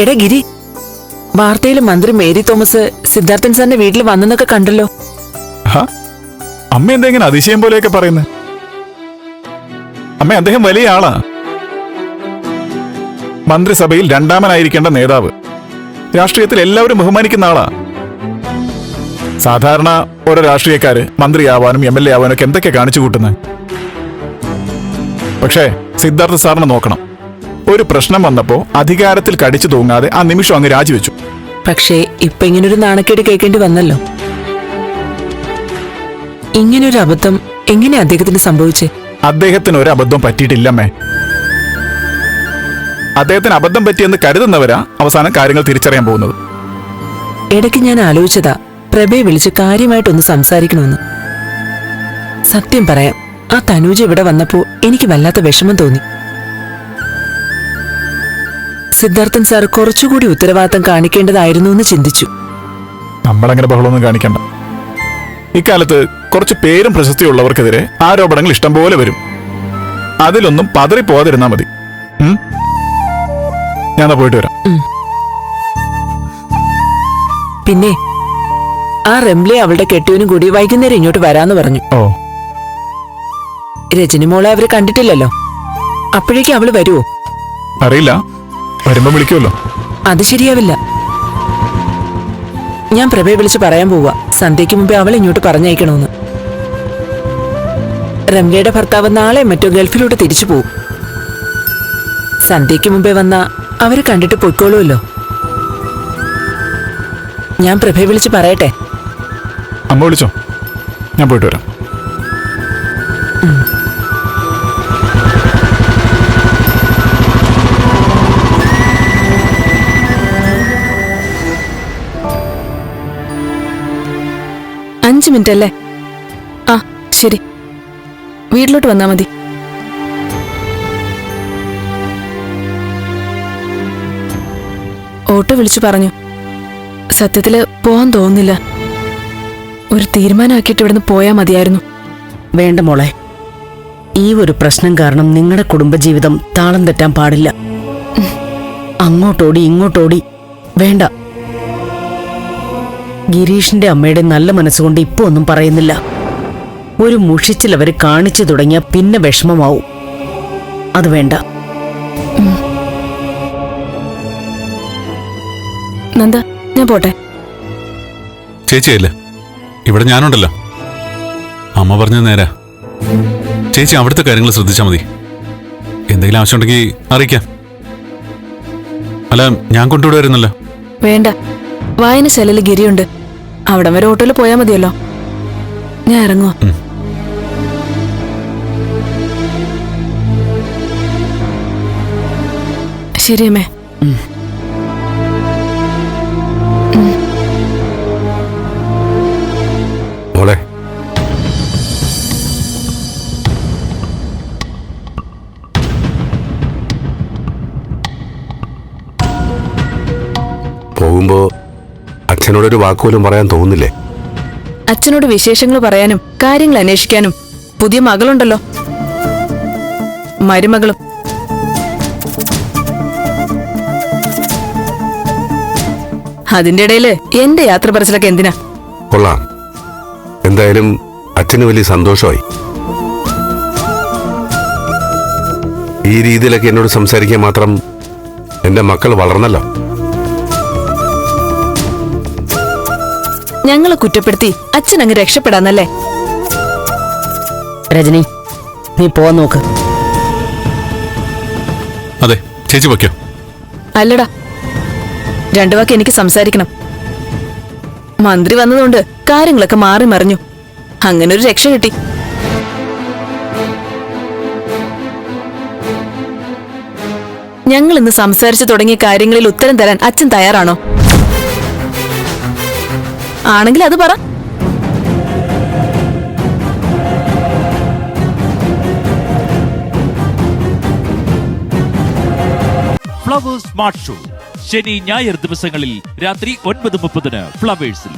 എടാ ഗിരി, വാർത്തയിൽ മന്ത്രി മേരി തോമസ് സിദ്ധാർത്ഥൻ സാറിന്റെ വീട്ടിൽ വന്നെന്നൊക്കെ കണ്ടല്ലോ. അമ്മ എന്തെങ്കിലും അതിശയം പോലെയൊക്കെ പറയുന്നത്? അമ്മ, അദ്ദേഹം വലിയ ആളാ. മന്ത്രിസഭയിൽ രണ്ടാമനായിരിക്കേണ്ട നേതാവ്, രാഷ്ട്രീയത്തിൽ എല്ലാവരും ബഹുമാനിക്കുന്ന ആളാ. സാധാരണ ഓരോ രാഷ്ട്രീയക്കാര് മന്ത്രിയാവാനും MLA ആവാനും ഒക്കെ എന്തൊക്കെ കാണിച്ചു കൂട്ടുന്നത്. പക്ഷേ സിദ്ധാർത്ഥ സാറിനെ നോക്കണം. ഒരു പ്രശ്നം വന്നപ്പോ അധികാരത്തിൽ കടിച്ചു തൂങ്ങാതെ ആ നിമിഷം അങ്ങ് രാജിവെച്ചു. പക്ഷേ ഇപ്പൊ ഇങ്ങനൊരു നാണക്കേട് കേൾക്കേണ്ടി വന്നല്ലോ. ഇങ്ങനൊരു അബദ്ധം എങ്ങനെ അദ്ദേഹത്തിന് സംഭവിച്ചേ? അദ്ദേഹത്തിന് ഒരു അബദ്ധം പറ്റിയിട്ടില്ലമ്മേ. അദ്ദേഹത്തിന് അബദ്ധം പറ്റിയെന്ന് കരുതുന്നവരാ അവസാനം കാര്യങ്ങൾ തിരിച്ചറിയാൻ പോകുന്നത്. ഇടയ്ക്ക് ഞാൻ ആലോചിച്ചതാ പ്രഭയെ വിളിച്ച് കാര്യമായിട്ടൊന്ന് സംസാരിക്കണമെന്ന്. സത്യം പറയാം, ആ തനൂജ് ഇവിടെ വന്നപ്പോ എനിക്ക് വല്ലാത്ത വിഷമം തോന്നി. സിദ്ധാർത്ഥൻ സാർ കുറച്ചുകൂടി ഉത്തരവാദിത്തം കാണിക്കേണ്ടതായിരുന്നു എന്ന് ചിന്തിച്ചു. നമ്മളങ്ങനെ ബഹളമൊന്നും കാണിക്കണ്ട. ഇക്കാലത്ത് കുറച്ച് പേരും പ്രശസ്തിയുള്ളവർക്കെതിരെ ആരോപണങ്ങൾ ഇഷ്ടം പോലെ വരും. അതിലൊന്നും പതറിപ്പോകാതിരുന്നാ മതി. ഞാൻ പോയിട്ട് വരാം. പിന്നെ ആ റംലെ അവളുടെ കെട്ടിയവനും കൂടി വൈകുന്നേരം ഇങ്ങോട്ട് വരാന്ന് പറഞ്ഞു. ഓ, രജനി മോളെ അവര് കണ്ടിട്ടില്ലല്ലോ. അപ്പോഴേക്കും അവള് വരുവോ? അറിയില്ല. വരുമ്പോ വിളിക്കുമല്ലോ. അത് ശരിയാവില്ല. ഞാൻ പ്രഭയെ വിളിച്ച് പറയാൻ പോവാ, സന്ധ്യയ്ക്ക് മുമ്പേ അവൾ ഇങ്ങോട്ട് പറഞ്ഞയക്കണമെന്ന്. റംലയുടെ ഭർത്താവ് നാളെ മറ്റോ ഗൾഫിലോട്ട് തിരിച്ചു പോവും. സന്ധ്യയ്ക്ക് മുമ്പേ വന്ന അവര് കണ്ടിട്ട് പൊയ്ക്കോളൂല്ലോ. ഞാൻ പ്രഭയെ വിളിച്ച് പറയട്ടെ? അമ്മ വിളിച്ചോ, ഞാൻ പോയിട്ട് വരാം. അഞ്ച് മിനിറ്റ് അല്ലേ? ആ ശരി, വീട്ടിലോട്ട് വന്നാ മതി. ഓട്ടോ വിളിച്ചു പറഞ്ഞു. സത്യത്തില് പോവാൻ തോന്നുന്നില്ല. ഒരു തീരുമാനമാക്കിയിട്ട് ഇവിടുന്ന് പോയാൽ മതിയായിരുന്നു. വേണ്ട മോളെ, ഈ ഒരു പ്രശ്നം കാരണം നിങ്ങളുടെ കുടുംബജീവിതം താളം തെറ്റാൻ പാടില്ല. അങ്ങോട്ടോടി ഇങ്ങോട്ടോടി വേണ്ട. ഗിരീഷിന്റെ അമ്മയുടെ നല്ല മനസ്സുകൊണ്ട് ഇപ്പൊ ഒന്നും പറയുന്നില്ല. ഒരു മുഷിച്ചിൽ അവര് കാണിച്ചു തുടങ്ങിയ പിന്നെ വിഷമമാവും. അത് വേണ്ട. നന്ദ, ഞാൻ പോട്ടെ. ചേച്ചിയല്ലേ, ഇവിടെ ഞാനുണ്ടല്ലോ. അമ്മ പറഞ്ഞത് നേരാ. ചേച്ചി അവിടുത്തെ കാര്യങ്ങൾ ശ്രദ്ധിച്ചാൽ മതി. എന്തെങ്കിലും ആവശ്യമുണ്ടെങ്കിൽ അറിയിക്കാം. അല്ല, ഞാൻ കൊണ്ടുവിടുമായിരുന്നല്ലോ. വേണ്ട, വായനശാലയിൽ ഗിരിയുണ്ട്. അവിടം വരെ ഓട്ടോയിൽ പോയാൽ മതിയല്ലോ. ഞാൻ ഇറങ്ങുവാ. ശരി അമ്മേ. മോളെ, പോകുമ്പോ അച്ഛനോടൊരു വാക്കുപോലും പറയാൻ തോന്നുന്നില്ലേ? അച്ഛനോട് വിശേഷങ്ങൾ പറയാനും കാര്യങ്ങൾ അന്വേഷിക്കാനും പുതിയ മകളുണ്ടല്ലോ, മരുമകളും. അതിന്റെ ഇടയില് എന്റെ യാത്ര പറച്ചിലൊക്കെ എന്തിനാ? കൊള്ളാം. എന്തായാലും അച്ഛന് വലിയ സന്തോഷമായി. ഈ രീതിയിലൊക്കെ എന്നോട് സംസാരിക്കാൻ മാത്രം എന്റെ മക്കൾ വളർന്നല്ലോ. ഞങ്ങളെ കുറ്റപ്പെടുത്തി അച്ഛൻ അങ്ങ് രക്ഷപ്പെടാന്നല്ലേ? രജനി, നീ പോവാൻ നോക്ക്. അതെ, ചേച്ചി വയ്ക്കോ. അല്ലടാ, രണ്ടു വാക്ക് എനിക്ക് സംസാരിക്കണം. മന്ത്രി വന്നതുകൊണ്ട് കാര്യങ്ങളൊക്കെ മാറി മറിഞ്ഞു. അങ്ങനൊരു രക്ഷ കിട്ടി. ഞങ്ങൾ ഇന്ന് സംസാരിച്ചു തുടങ്ങിയ കാര്യങ്ങളിൽ ഉത്തരം തരാൻ അച്ഛൻ തയ്യാറാണോ? ആണെങ്കിൽ അത് പറ. ഫ്ലവേഴ്സ് സ്മാർട്ട് ഷോ ശനി ഞായർ ദിവസങ്ങളിൽ രാത്രി 9:30 ഫ്ലവേഴ്സിൽ.